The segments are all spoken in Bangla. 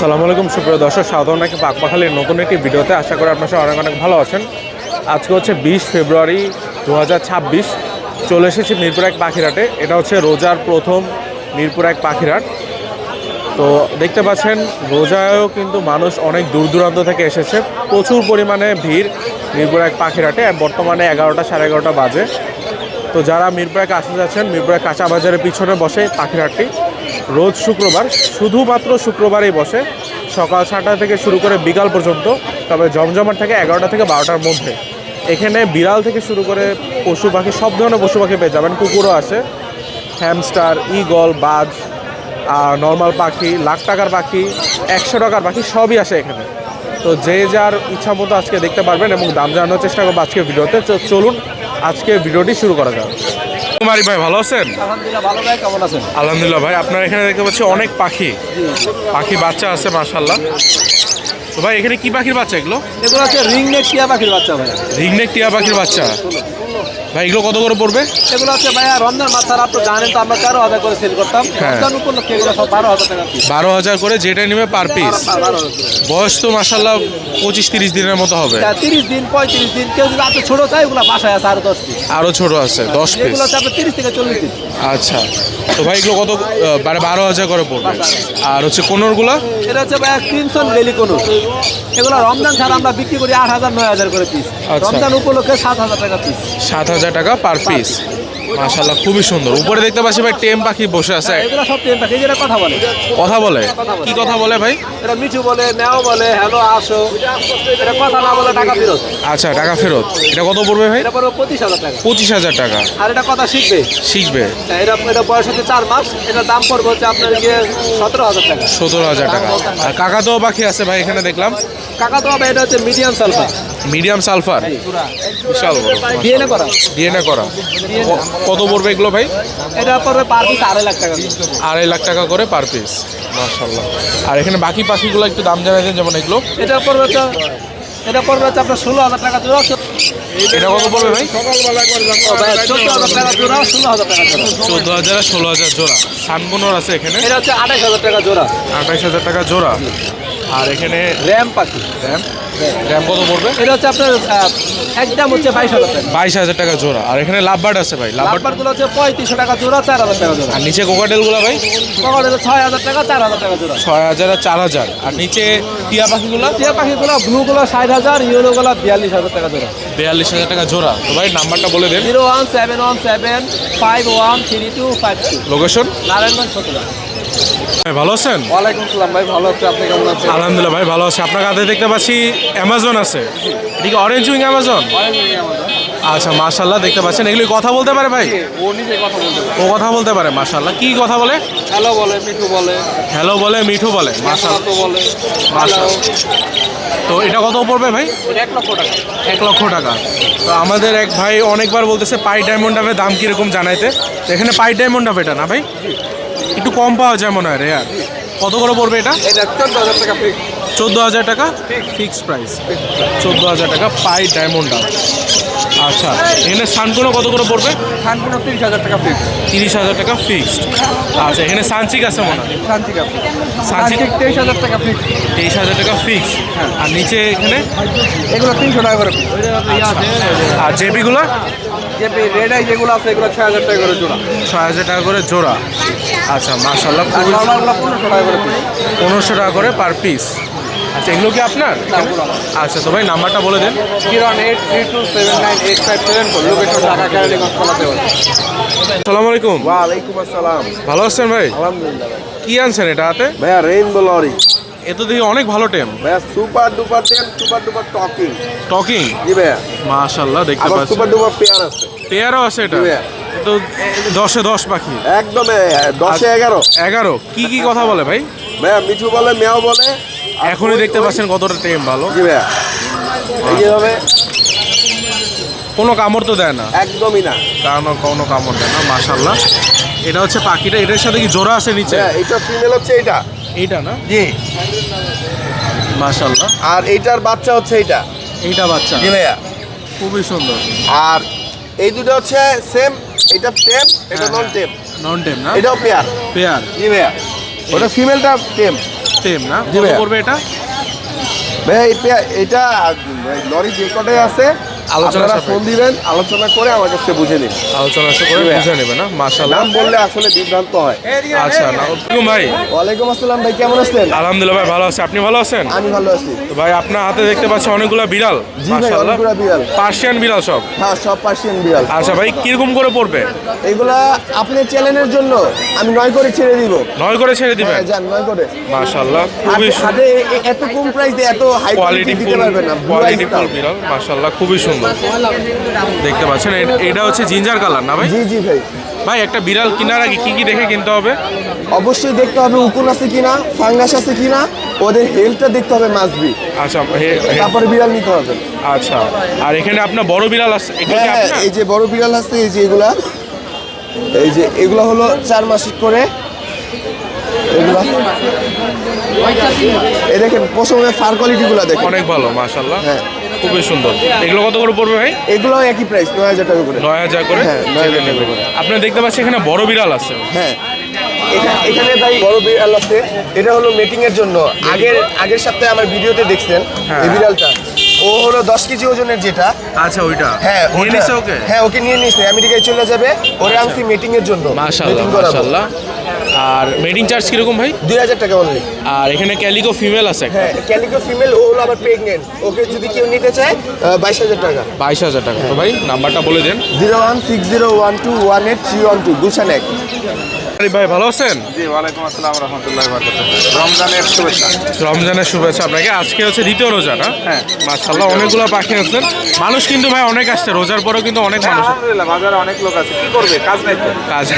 আসসালামু আলাইকুম সুপ্রিয় দর্শক, স্বাগত নাকি পাকপাখালির নতুন একটি ভিডিওতে। আশা করি আপনার সবাই অনেক অনেক ভালো আছেন। আজকে হচ্ছে 20 ফেব্রুয়ারি 2026। চলে এসেছি মিরপুর এক পাখিরহাটে। এটা হচ্ছে রোজার প্রথম মিরপুর এক পাখিরহাট। তো দেখতে পাচ্ছেন রোজায়ও কিন্তু মানুষ অনেক দূর দূরান্ত থেকে এসেছে। প্রচুর পরিমাণে ভিড় মিরপুর এক পাখিরহাটে। বর্তমানে 11টা সাড়ে 11টা বাজে। তো যারা মিরপুর এক আসতে যাচ্ছেন, মিরপুর এক কাঁচা বাজারের পিছনে বসে পাখিরহাটটি। রোজ শুক্রবার, শুধুমাত্র শুক্রবারই বসে, সকাল 7টা থেকে শুরু করে বিকাল পর্যন্ত। তবে জমজমাট থাকে 11টা থেকে 12টার মধ্যে। এখানে বিড়াল থেকে শুরু করে পশু পাখি, সব ধরনের পশু পাখি পেয়ে যাবেন। কুকুরও আসে, হ্যামস্টার, ঈগল, বাজ, নর্মাল পাখি, লাখ টাকার পাখি, 100 টাকার পাখি, সবই আসে এখানে। তো যে যার ইচ্ছা মতো আজকে দেখতে পারবেন এবং দাম জানানোর চেষ্টা করবো আজকে ভিডিওতে। চলুন আজকে ভিডিওটি শুরু করা যাক। কুমারী ভাই, ভালো আছেন? আলহামদুলিল্লাহ ভালো ভাই, কেমন আছেন? আলহামদুলিল্লাহ ভাই। আপনার এখানে দেখতে পাচ্ছি অনেক পাখি বাচ্চা আছে, মাশাআল্লাহ। তো ভাই এখানে কি পাখির বাচ্চা এগুলো? এগুলো হচ্ছে রিংনেক টিয়া পাখির বাচ্চা ভাই। রিংনেক টিয়া পাখির বাচ্চা ভাই, এগুলো কত করে পড়বে? এগুলো হচ্ছে ভাইয়া রমজান মাস, আর আপনি জানেন তো আমরা 13,000 করে সেল করতাম। রমজান উপলক্ষে এগুলো সব 12,000 টাকা পিস। 12,000 করে, যেটা নেবে পার পিস। বয়স তো মাশাআল্লাহ 25-30 দিনের মতো হবে। 30 দিন 35 দিন। কেউ যদি আপনি ছোট চাই, এগুলো বাসায় আছে আরো 10 পিস। আরো ছোট আছে 10 পিস। এগুলো হচ্ছে আপনার 30 থেকে 40 দিন। আচ্ছা, তো ভাই এগুলো কত? 12,000 করে পড়বে। আর হচ্ছে কোনরগুলো? এটা হচ্ছে ভাইয়া ক্রিমসন ভ্যালি কোনর। এগুলো রমজান ছাড়া আমরা বিক্রি করি 8,000 9,000 করে পিস। রমজান উপলক্ষে 7,000 টাকা পিস। 7,000 টাকা পার পিস। মাশাআল্লাহ, খুবই সুন্দর। উপরে দেখতে পাচ্ছি ভাই টেম পাখি বসে আছে। এগুলো সব টেম পাখি। এরা কথা বলে। কথা বলে? কি কথা বলে ভাই? এটা মিঠু বলে, ম্যাও বলে, হ্যালো আসো। এটা কথা না বলে টাকা ফেরত। আচ্ছা, টাকা ফেরত। এটা কত পড়বে ভাই? এটা পড়বে 25,000 টাকা। 25,000 টাকা। আর এটা কথা শিখবে। এটা বয়স হচ্ছে 4 মাস। এটার দাম পড়বে হচ্ছে আপনার গিয়ে 17,000 টাকা। 17,000 টাকা। আর কাকাতুয়া পাখি আছে ভাই এখানে দেখলাম। কাকাতুয়া ভাই, এটা হচ্ছে মিডিয়াম সালফার। মিডিয়াম সালফার, বিশাল বড়। ডিএনএ করা। ডিএনএ করা। কত পড়বে এগুলো ভাই? এটা পড়বে পার পিস 2.5 লাখ টাকা। 2.5 লাখ টাকা করে পার পিস, মাশাআল্লাহ। আর এখানে বাকি পাখিগুলো একটু দাম জানাই দেন, যেমন এগুলো। এটা পড়বে হচ্ছে আপনার 16,000 টাকা জোড়া। এটা কত পড়বে ভাই? 14,000 টাকা জোড়া, 16,000 টাকা জোড়া। 14,000 আর 16,000 জোড়া। সানবোনর আছে এখানে। এটা হচ্ছে 28,000 টাকা জোড়া। 28,000 টাকা জোড়া। আর এখানে র্যাম পাখি। র্যাম কত পড়বে? এটা হচ্ছে আপনার একদম হচ্ছে 22,000 টাকা। 22,000 টাকা জোড়া। আর এখানে লাভবার্ড আছে ভাই। লাভবার্ডগুলো হচ্ছে 3500 টাকা জোড়া, 4,000 টাকা জোড়া। আর নিচে কোকাটেলগুলো ভাই? কোকাটেল 6,000 টাকা, 4,000 টাকা জোড়া। 6,000 আর 4,000। আর নিচে টিয়া পাখিগুলো? টিয়া পাখিগুলো ব্লুগুলো 60,000, ইয়েলোগুলো 42,000 টাকা জোড়া। 42,000 টাকা জোড়া। তো ভাই নাম্বারটা বলে দেন। 01717513252। লোকেশন? নারায়ণগঞ্জ সদর। ভাই ভালো আছেন? ওয়ালাইকুম আসসালাম ভাই, ভালো আছি। আপনি কেমন আছেন? আলহামদুলিল্লাহ ভাই, ভালো আছে। আপনার কাছে দেখতে পাচ্ছি অ্যামাজন আছে। এদিকে অরেঞ্জ উইং অ্যামাজন। আচ্ছা, মাশাআল্লাহ। দেখতে পাচ্ছেন এগুলি কথা বলতে পারে ভাই? ও নিজে কথা বলতে পারে। ও কথা বলতে পারে, মাশাআল্লাহ। কি কথা বলে? হ্যালো বলে, মিঠু বলে। হ্যালো বলে, মিঠু বলে, মাশাআল্লাহ। তো বলে মাশাআল্লাহ। তো এটা কত পড়বে ভাই? 1 লক্ষ টাকা। 1 লক্ষ টাকা। তো আমাদের এক ভাই অনেকবার বলতেছে পাই ডায়মন্ড ডাবের দাম কীরকম জানাইতে। তো এখানে পাই ডায়মন্ড ডাব এটা না ভাই? একটু কম পাওয়া যায় মনে হয় রে। আর কত করে পড়বে এটা? এটা 14,000 টাকা ফিক্স। 14,000 টাকা ফিক্স প্রাইস। 14,000 টাকা পাই ডায়মন্ড ডাব। আচ্ছা, এখানে সানকোনো কত করে পড়বে? খানপুর 30,000 টাকা ফিক্স। 30,000 টাকা ফিক্সড। আচ্ছা, এখানে সানচিক আছে মনে হয়? শান্তি কাপ। সানচিক 23,000 টাকা ফিক্স। 23,000 টাকা ফিক্স। আর নিচে এখানে এগুলো 300 টাকা করে পিস। আর জেবিগুলো? যে রেড আই যেগুলো আছে, এগুলো 6,000 টাকা করে জোড়া। 6,000 টাকা করে জোড়া। আচ্ছা, মাশাআল্লাহ। আর নর্মালগুলো 1500 টাকা করে পিস। 1500 টাকা করে পার পিস। আচ্ছা, এগুলো কি আপনার? আচ্ছা, তো ভাই নাম্বারটা বলে দেন। 01832798574। লোকেশন ঢাকা, কেরানীগঞ্জ, কলাতেও। আসসালামু আলাইকুম। ওয়ালাইকুম আসসালাম। ভালো আছেন ভাই? আলহামদুলিল্লাহ ভাই। কি আনছেন এটা হাতে? ভাইয়া রেইনবো লরি। এ তো দেখি অনেক ভালো টেম। ভাইয়া সুপার ডুপার টেম, সুপার ডুপার টকিং। টকিং? জি ভাইয়া। মাশাআল্লাহ, দেখতে আবার পাচ্ছি সুপার ডুপার পেয়ার আছে। পেয়ারও আছে এটা? জি ভাইয়া। এ তো 10-এ 10 পাখি। একদম 10-এ 11। 11? কি কি কথা বলে ভাই? ভাইয়া মিঠু বলে, মেয়াও বলে। আর এখনই দেখতে পাচ্ছেন কতটা টেম ভালো। জি ভাইয়া। এইভাবে কোনো কামড় তো দেয় না? একদমই না। কারণ কোনো কামড় দেয় না, মাশাআল্লাহ। এটা হচ্ছে পাখিটা, এটার সাথে কি জোড়া আছে নিচে? হ্যাঁ, এটা ফিমেল হচ্ছে এইটা। এইটা না? জি। মাশাআল্লাহ। আর এইটার বাচ্চা হচ্ছে এইটা। এইটা বাচ্চা? জি ভাইয়া। খুবই সুন্দর। আর এই দুটো হচ্ছে সেম। এটা টেম, এটা নন টেম। নন টেম না? এটাও পেয়ার। পেয়ার? জি ভাইয়া। ওটা ফিমেলটা টেম। টেম না, জি কত ভাইয়া। পড়বে এটা? ভাই এটা লরি যে কটাই আছে আলোচনা আপনারা সাপেক্ষে। ফোন দিবেন, আলোচনা করে আমার কাছে বুঝে নিন। আলোচনা করে জি ভাইয়া। বুঝে নেবে না, মাশাআল্লাহ। নাম বললে আসলে বিভ্রান্ত হয়। আচ্ছা না ভাই, ওয়ালাইকুম আসসালাম ভাই, কেমন আছেন? আলহামদুলিল্লাহ ভাই ভালো আছে, আপনি ভালো আছেন? আমি ভালো আছি। তো ভাই আপনার হাতে দেখতে পাচ্ছি অনেকগুলো বিড়াল, জি ভাই, মাশাআল্লাহ। অনেকগুলা বিড়াল। পার্সিয়ান বিড়াল সব। হ্যাঁ, সব পার্সিয়ান বিড়াল। আচ্ছা ভাই, কিরকম করে পড়বে? এগুলা আপনার চ্যানেলের জন্য আমি 9 করে ছেড়ে দিব। 9 করে ছেড়ে দিবেন? হ্যাঁ, যান 9 করে। মাশাআল্লাহ, খুবই হাতে এত কম প্রাইস দিয়ে এত হাই কোয়ালিটি দিতে পারবেন না। কোয়ালিটিফুল বিড়াল, মাশাআল্লাহ, খুবই সুন্দর। দেখতে পাচ্ছেন এটা হচ্ছে জিঞ্জার কালার না ভাই? জি জি ভাই, ভাই একটা বিড়াল কেনার আগে কি কি দেখে কিনতে হবে? অবশ্যই দেখতে হবে উকুন আছে কিনা, ফাঙ্গাস আছে কিনা, ওদের হেলথটা দেখতে হবে মাস্ট বি। আচ্ছা তারপরে বিড়াল নিতে হবে। আচ্ছা, আর এখানে আপনার বড় বিড়াল আছে, এগুলো কি হ্যাঁ, আপনার? এই যে বড় বিড়াল আছে, এই যে এগুলা হলো 4 মাসিক করে। এগুলা এই দেখেন পশমের ফার কোয়ালিটিগুলো দেখেন, অনেক ভালো, মাশাআল্লাহ, হ্যাঁ। খুবই সুন্দর। এগুলো কত করে পড়বে ভাই? এগুলো একই প্রাইস 9000 টাকা করে। 9000 করে? হ্যাঁ, 9000 টাকা করে। আপনারা দেখতে পাচ্ছেন এখানে বড় বিড়াল আছে। হ্যাঁ, এখানে ভাই বড় বিড়াল আছে, এটা হলো মিটিং এর জন্য। আগের সপ্তাহে আমার ভিডিওতে দেখছেন হ্যাঁ। এই বিড়ালটা, ও হলো 10 কেজি ওজনের যেটা। আচ্ছা, ওইটা হ্যাঁ, নিয়ে ওটা- নিছে ওকে? হ্যাঁ, ওকে নিয়ে নিছে, আমেরিকায় চলে যাবে। ওরে আনছি মিটিং এর জন্য, মাশাআল্লাহ, meeting করাবো। মাশাআল্লাহ। আর মেডিং চার্জ কিরকম ভাই? 2000 টাকা অনলি। আর এখানে ক্যালিকো ফিমেল আছে একটা। হ্যাঁ, ক্যালিকো ফিমেল, ও হলো আবার প্রেগনেন্ট। ওকে যদি কেউ নিতে চায় 22000 টাকা। 22000 টাকা। তো ভাই নাম্বারটা বলে দেন। 01601218312 গুলশান 1। আরে ভাই ভালো আছেন? জি, ওয়ালাইকুম আসসালাম রহমতুল্লাহ বারাকাতুহু। রমজানের শুভেচ্ছা। রমজানের শুভেচ্ছা আপনাকে। আজকে হচ্ছে দ্বিতীয় রোজা না? হ্যাঁ। মাশাআল্লাহ, অনেকগুলো পাখি আছেন। মানুষ কিন্তু ভাই অনেক আসছে, রোজার পরেও কিন্তু অনেক মানুষ আলহামদুলিল্লাহ, বাজারে অনেক লোক আছে, কি করবে, কাজ নাই তো। কাজ।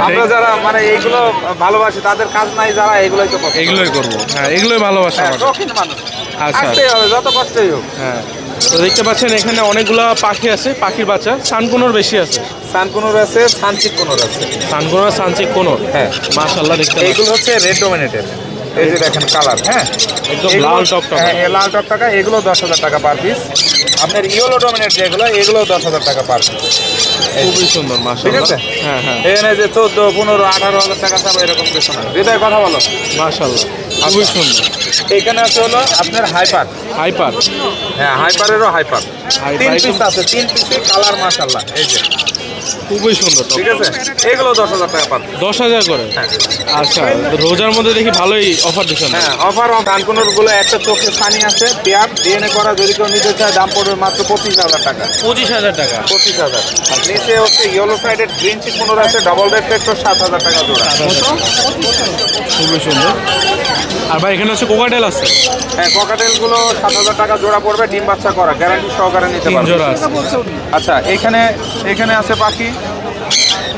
আমরা যারা মানে এইগুলো ভালোবাসি, তাদের কাজ নাই, যারা এগুলোই তো পছন্দ। এগুলোই করবো, হ্যাঁ, এগুলোই ভালোবাসা হ্যাঁ, আমাদের। শৌখিন মানুষ, আচ্ছা। আসতেই হবে, যত কষ্টই হোক। হ্যাঁ, তো দেখতে পাচ্ছেন এখানে অনেকগুলো পাখি আছে, পাখির বাচ্চা। সানকুনোর বেশি আছে, সানকুনুর আছে, সানচিক কুনুর আছে। সানকুনোর সানচিক কোনোর। হ্যাঁ, মাশাআল্লাহ, দেখতে পাচ্ছেন এইগুলো হচ্ছে রেড ডোমিনেটেড। এই যে দেখেন কালার, হ্যাঁ, একদম এগুলো- লাল টকটকা। হ্যাঁ, এই লাল টকটকা, এগুলো 10,000 টাকা পার পিস। আপনার ইয়েলো ডোমিনেট যেগুলো, এগুলো 10,000 টাকা পার পিস। খুবই সুন্দর, ঠিক মাশাআল্লাহ। আছে? হ্যাঁ হ্যাঁ, এখানে যে 14, 15, 18,000 টাকা চাবো, এরকম কিছু না। হৃদয় কথা বলো। মাশাআল্লাহ, খুবই সুন্দর। এখানে আছে হলো আপনার হাইপার। হাইপার, হ্যাঁ, হাইপারেরও হাইপার। হাইপার 3 একদম- পিস আছে, 3 পিসে কালার মাশাআল্লাহ। এই যে, খুবই সুন্দর। ঠিক আছে, এগুলো 10,000 টাকা পাবে। 10,000 করে? হ্যাঁ, আচ্ছা, রোজার মধ্যে দেখি ভালোই অফার দিচ্ছেন। হ্যাঁ, অফার কানকুনুর গুলো একটা চোখে পানি আছে, পেয়ার ডিএনএ করা, যদি কেউ নিতে চায় দাম পড়বে মাত্র 25,000 টাকা। 25,000 টাকা। 25,000। নিচে হচ্ছে ইয়েলো সাইডের গ্রিন চিক কুনুর আছে, ডাবল রেড ফ্যাক্টর, 7,000 টাকা জোড়া। 7,000 খুবই সুন্দর। আর ভাই এখানে হচ্ছে কোকাটেল আছে, হ্যাঁ, ককাটেল গুলো 7,000 টাকা জোড়া পড়বে, ডিম বাচ্চা করা, গ্যারান্টি সহকারে নিতে 3 পারবে। জোড়া আছে। আচ্ছা, এখানে আছে পাখি,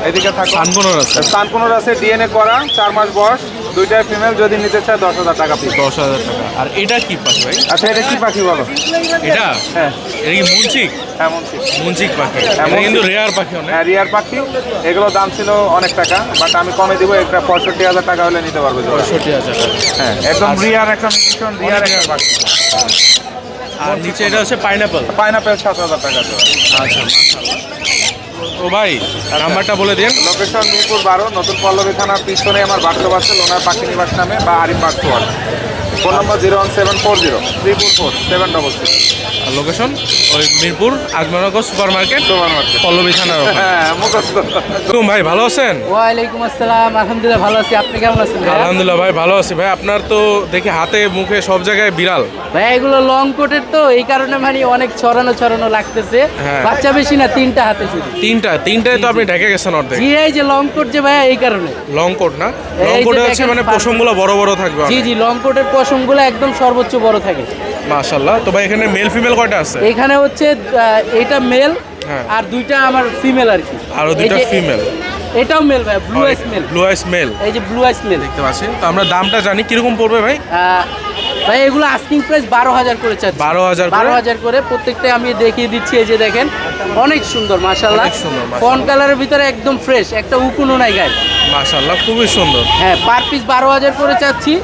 এদিকে থাকো। সানকুনোর আছে, সানকুনুর আছে, ডিএনএ করা, 4 মাস বয়স, দুইটাই ফিমেল, যদি নিতে চায় 10,000 টাকা পিস। 10,000 টাকা। আর এটা কি পাখি ভাই? আচ্ছা, এটা কি পাখি বলো? এটা হ্যাঁ, এটা কি মুনচিক? এমন কি? মুনচিক পাখি, হ্যাঁ, এটা কিন্তু মুনচিক। রেয়ার পাখি অনেক। হ্যাঁ, রিয়ার পাখি, এগুলো দাম ছিল অনেক টাকা, বাট আমি কমে দিব, একটা 65,000 টাকা হলে নিতে পারবে জোড়া। 65,000 টাকা। হ্যাঁ, একদম আচ্ছা। রিয়ার, একটা ভীষণ রিয়ার একটা পাখি। আর নিচে এটা হচ্ছে পাইনাপল। পাইনাপেল 7,000 টাকা জোড়া। আচ্ছা, মাশাআল্লাহ। তো ভাই নাম্বারটা বলে দেন। লোকেশন মিরপুর 12, নতুন পল্লবী থানার পিছনে আমার বাথরুম আছে, লোনার পাখি নিবাস নামে, বা আরিফ বাগচুয়াল। ফোন নম্বর 01740 আর লোকেশন ওই মিরপুর আজমানগর super market, super market. Pallabi থানার ওখানে। হ্যাঁ, মুখস্থ। ভাই ভালো আছেন? ওয়ালাইকুম আসসালাম, আলহামদুলিল্লাহ ভালো আছি। আপনি কেমন আছেন ভাইয়া? আলহামদুলিল্লাহ ভাই ভালো আছি। ভাই আপনার তো দেখি হাতে মুখে সব জায়গায় বিড়াল। ভাই এগুলো লং কোটের তো, এই কারণে মানে অনেক ছড়ানো লাগতেছে। হ্যাঁ। বাচ্চা বেশি না, 3টা হাতে শুধু। তিনটায় তো আপনি ঢেকে গেছেন অর্ধেক। জি, এই যে লং কোট যে ভাইয়া, এই কারণে। লং কোট না? লং এই যে কোটে হচ্ছে দেখেন মানে পার- পশমগুলো বড় বড় থাকবে। জি জি, লং কোটের পশমগুলো একদম সর্বোচ্চ বড় থাকে। মাশাআল্লাহ। তো ভাই এখানে মেল ফিমেল কয়টা আছে? এখানে হচ্ছে এটা মেল, হ্যাঁ। আর 2টা আমার ফিমেল আর কি। আরো 2টা এই যে- ফিমেল। এটাও মেল ভাই, blue eyes male. Blue eyes male এই যে ব্লু আইস মেল। দেখতে পাচ্ছেন। তো আমরা দামটা জানি কিরকম পড়বে ভাই? ভাই এগুলো আস্কিং প্রাইস 12,000 করে চাচ্ছি। 12,000 করে? 12,000 করে প্রত্যেকটা আমি দেখিয়ে দিচ্ছি। এই যে দেখেন, অনেক সুন্দর মাশাআল্লাহ। অনেক সুন্দর, মাশাআল্লাহ। ফন কালারের ভিতরে একদম ফ্রেশ, একটা উকুনও নাই গায়ে। মাশাআল্লাহ, খুবই সুন্দর। হ্যাঁ, পার পিস 12,000 করে চাচ্ছি।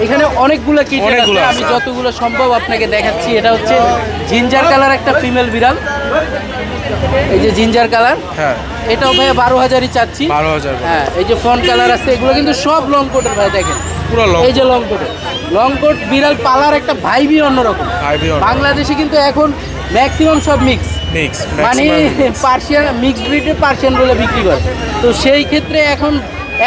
এখানে অনেকগুলো কিটেল অনেকগুলো আছে, আছে। আমি যতগুলো সম্ভব আপনাকে দেখাচ্ছি। এটা হচ্ছে জিঞ্জার কালার একটা ফিমেল বিড়াল, এই যে জিঞ্জার কালার, হ্যাঁ এটাও ভাই 12,000ই চাচ্ছি। 12,000 হ্যাঁ, এই যে ফ্রন্ট কালার আছে, এগুলো কিন্তু সব লং কোটের ভাই, দেখেন পুরো লং এই যে লং কোটের। লং কোট বিড়াল পালার একটা ভাইবই অন্যরকম। বাংলাদেশে কিন্তু এখন ম্যাক্সিমাম সব মিক্স, মিক্স মানে পার্সিয়ান মিক্সড ব্রিডের পার্সিয়ান বলে বিক্রি করে। তো সেই ক্ষেত্রে এখন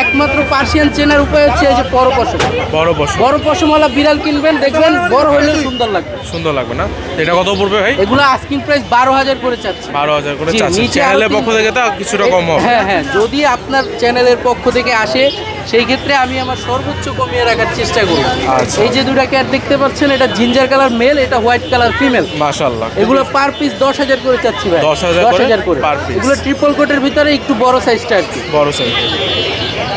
একমাত্র পার্সিয়ান চেনার উপায় হচ্ছে এই যে বড় পশম। বড় বস বড় পশমওয়ালা বিড়াল কিনবেন, দেখবেন বড় হলেও সুন্দর লাগবে। সুন্দর লাগবে না? তো এটা কত পড়বে ভাই? এগুলো আস্কিং প্রাইস 12,000 করে চাচ্ছি। 12,000 করে জি, চাচ্ছেন। নিচে চ্যানেলের আরো পক্ষ থেকে তো কিছুটা কম হবে। হ্যাঁ হ্যাঁ, যদি আপনার চ্যানেলের পক্ষ থেকে আসে সেই ক্ষেত্রে আমি আমার সর্বোচ্চ কমিয়ে রাখার চেষ্টা করব। আচ্ছা। এই যে দুটা ক্যাট দেখতে পাচ্ছেন, এটা জিঞ্জার কালার মেল, এটা হোয়াইট কালার ফিমেল। মাশাআল্লাহ। এগুলো পার পিস 10,000 করে চাচ্ছি ভাই। 10,000 করে per piece। এগুলো ট্রিপল কোটের ভিতরে একটু বড় সাইজটা আর কি। বড় সাইজ।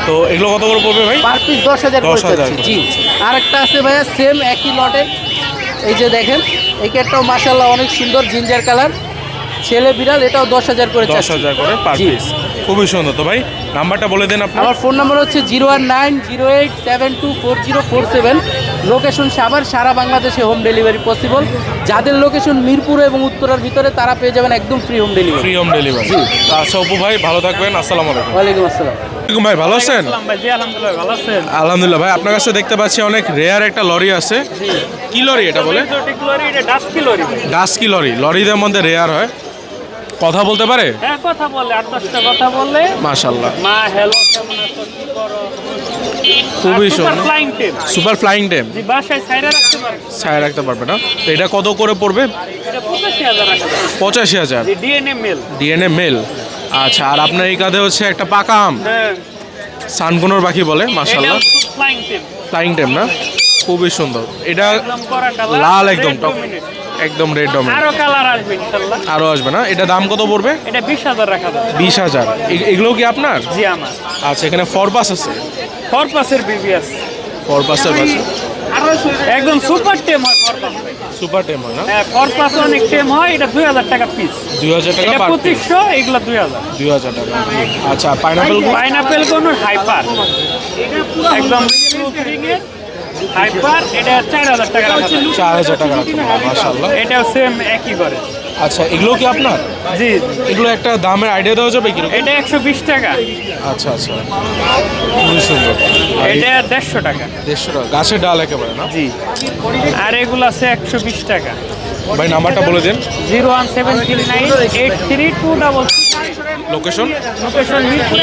তো এগুলো কত করে পড়বে ভাই? পার পিস 10,000 করে 10,000 চাচ্ছি। করে। জি, আরেকটা আছে ভাইয়া সেম একই লটের, এই যে দেখেন এই ক্যাটটাও মাশাআল্লাহ অনেক সুন্দর, জিঞ্জার কালার ছেলে বিড়াল, এটাও 10,000 করে চাচ্ছি। 10,000 করে পার জি। পিস। খুবই সুন্দর। তো ভাই নাম্বারটা বলে দেন আপনার। আমার ফোন নাম্বার হচ্ছে 01908724047। লোকেশন সাভার, সারা বাংলাদেশে হোম ডেলিভারি পসিবল। যাদের লোকেশন মিরপুর এবং উত্তরার ভিতরে তারা পেয়ে যাবেন একদম free home delivery. Free home delivery. আচ্ছা অপু ভাই ভালো থাকবেন। আসসালামু আলাইকুম। ওয়ালাইকুম আসসালাম। ওয়ালাইকুম ভাই, ভালো আছেন? আলহামদুলিল্লাহ ভাই, আপনার কাছে দেখতে পাচ্ছি অনেক রেয়ার একটা লরি আছে। কি লরি এটা বলে? Dusky lorry. লরিদের মধ্যে রেয়ার হয়, কথা বলতে পারে? হ্যাঁ, কথা বলে 8-10টা কথা বলে। মাশাআল্লাহ, মা হ্যালো, কেমন আছো, কি করো? খুবই সুপার সুন্দর। Flying tame, super flying tame জি, বাসায় ছাইরা রাখতে পারবে। ছায়া রাখতে পারবে না? তো এটা কত করে পড়বে? এটা 85,000 রাখা যাবে। 85,000। জি, ডিএনএ মেল। DNA male. আচ্ছা, আর আপনার এই কাঁধে হচ্ছে একটা পাকা আম, হ্যাঁ, সানকুনোর পাখি বলে। এটা মাশাআল্লাহ, ফ্লাইং টেম, ফ্লাইং টেম না? খুবই সুন্দর। এটা একদম করা কালার, লাল, একদম টপ, একদম রেড ডমিনেট। আরো কালার আসবে ইনশাআল্লাহ। আরো আসবে না? এটা দাম কত পড়বে? এটা 20,000 রাখা যাবে। 20,000। এগুলো কি আপনার? জি, আমার আচ্ছা, এখানে ফরপাস আছে। ফরপাসের বিবিএস, ফরপাসের আছে, একদম সুপার টেম হয় ফরপাস। সুপার টেম হয় না? হ্যাঁ, ফরপাস অনেক টেম হয়। এটা 2,000 টাকা পিস। 2,000 টাকা এটা পার পিস। 2500, এগুলা 2,000। 2,000 টাকা। আচ্ছা, পাইনাপেল পাইনাপেল কোন হাইপার, একদম হাইপার, এটা 4,000 টাকা রাখা যাবে। 4,000 টাকা রাখতে পারবেন। মাশাআল্লাহ। এটাও সেম একই করে। আচ্ছা, এগুলো কি আপনার? জি, এগুলো একটা দামের আইডিয়া দেওয়া যাবে কিরকম? এটা 120 টাকা, আচ্ছা আচ্ছা, খুবই সুন্দর। আর এই এটা 150 টাকা। 150 টাকা গাছের ডাল একেবারে না? জি, আর এগুলো আছে 120 টাকা। ভাই নাম্বারটা বলে দিন। 01739832266। লোকেশন? লোকেশন মিরপুর।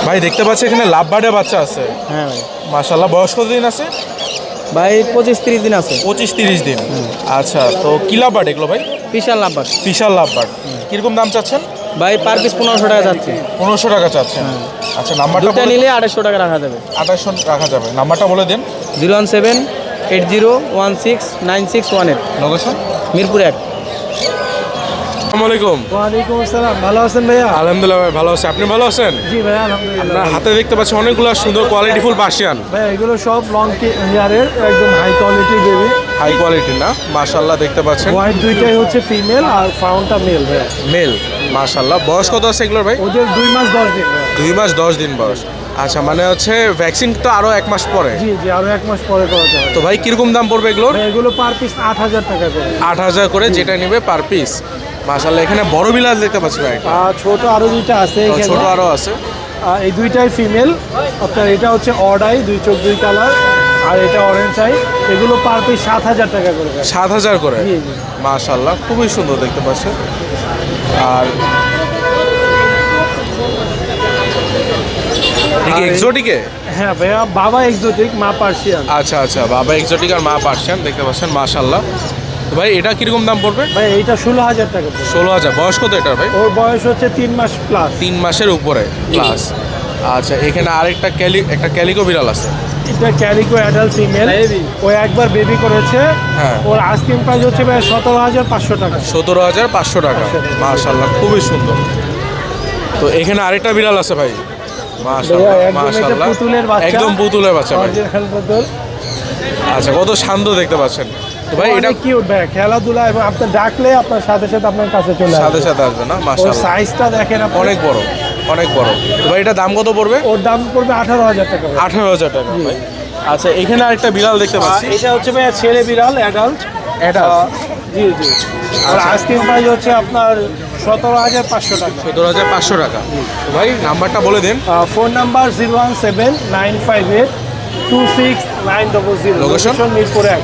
ভাই দেখতে পাচ্ছি এখানে লাভ বার্ডের বাচ্চা আছে। হ্যাঁ ভাই, মাশাআল্লাহ, বয়স কতদিন আছে? ভাই 25-30 দিন আছে। 25-30 দিন। আচ্ছা, তো কি লাভ বার্ড এগুলো ভাই? বিশাল নাম্বার বিশাল লাভ বার্ড। কিরকম দাম চাচ্ছেন? ভাই, পার পিস 1500 টাকা যাচ্ছে। 1500 টাকা চাচ্ছেন। আচ্ছা, নাম্বারটা দুটা নিলে 250 টাকা রাখা যাবে। 2800 রাখা যাবে। নাম্বারটা বলে দিন। 01780169618। লোকেশন? মিরপুর 1। আসসালামু আলাইকুম। ওয়ালাইকুম আসসালাম, ভালো আছেন ভাইয়া? আলহামদুলিল্লাহ ভাই, ভালো আছি। আপনি ভালো আছেন? জি ভাই, আলহামদুলিল্লাহ। আপনার হাতে দেখতে পাচ্ছি অনেকগুলো সুন্দর কোয়ালিটিফুল পার্সিয়ান। ভাই এগুলো সব লং হেয়ারের একদম হাই কোয়ালিটির বেবি। হাই কোয়ালিটি না? মাশাআল্লাহ, দেখতে পাচ্ছেন হোয়াইট দুইটাই হচ্ছে ফিমেল আর ফাউন্ডটা মেল ভাই। মেল। মাশাআল্লাহ, বয়স কত আছে এগুলোর ভাই? ওদের 2 মাস 10 দিন ভাই। 2 মাস 10 দিন বয়স। আচ্ছা, মানে হচ্ছে ভ্যাকসিন তো আরো 1 মাস পরে। জি জি, আরো 1 মাস পরে করাতে হবে। তো ভাই কিরকম দাম পড়বে এগুলোর? ভাই এগুলো পার পিস 8,000 টাকা করে। 8,000 করে যেটা নেবে পার পিস। মাশাআল্লাহ, এখানে বড় বিলাস দেখতে পাচ্ছি ভাই। আর ছোট আরো দুইটা আছে এখানে। ছোট আরো আছে। এই দুইটাই ফিমেল। আপনার এটা হচ্ছে অডাই, 2 চোখ 2 কালার, আর এটা অরেঞ্জ আই। এগুলো পার পিস 7,000 টাকা করে। 7,000 করে। জি জি। মাশাআল্লাহ, খুবই সুন্দর দেখতে পাচ্ছেন। আর এক্সোটিকে? হ্যাঁ ভাইয়া, বাবা এক্সোটিক, মা পার্সিয়ান। আচ্ছা আচ্ছা, বাবা এক্সোটিক আর মা পার্সিয়ান দেখতে পাচ্ছেন। মাশাআল্লাহ। তো ভাই এটা কিরকম দাম পড়বে? ভাই এইটা 16,000 টাকা পড়বে। 16,000। বয়স কত এটার ভাই? ওর বয়স হচ্ছে 3 মাস প্লাস। 3 মাসের উপরে প্লাস। আচ্ছা, এখানে আরেকটা একটা ক্যালিকো বিড়াল আছে। এটা ক্যারিকো অ্যাডাল্ট ফিমেল। ও একবার বেবি করেছে। হ্যাঁ। ওর আস্কিং প্রাইস হচ্ছে ভাই 17,500 টাকা। 17,500 টাকা। মাশাআল্লাহ, খুবই সুন্দর। তো এখানে আরেকটা বিড়াল আছে ভাই। মাশাআল্লাহ ভাইয়া, একদম এটা মাশাআল্লাহ, পুতুলের বাচ্চা। একদম পুতুলের বাচ্চা ভাই। অরিজিনাল পুতুল। আচ্ছা, কত শান্ত দেখতে পাচ্ছেন। তো ভাই এটা কিউট ভাই, খেলাধুলা এবং আপনি ডাকলে আপনার সাথে সাথে আপনার কাছে চলে সাথে আসবে। সাথে আসবে না? ওর মাশাআল্লাহ, সাইজটা দেখেন আপনি। অনেক বড়। অনেক বড়। তো ভাই এটা দাম কত পড়বে? ওর দাম পড়বে 18,000 টাকা ভাই। 18,000 টাকা ভাই। আচ্ছা এখানে আরেকটা বিড়াল দেখতে পাচ্ছি। এটা হচ্ছে ভাইয়া ছেলে বিড়াল অ্যাডাল্ট। জি জি। আর আস্কিং প্রাইস হচ্ছে আপনার 17,500 টাকা। 17,500 টাকা। তো ভাই নাম্বারটা বলে দিন। Phone number 017-958-26900। Location? মিরপুর 1।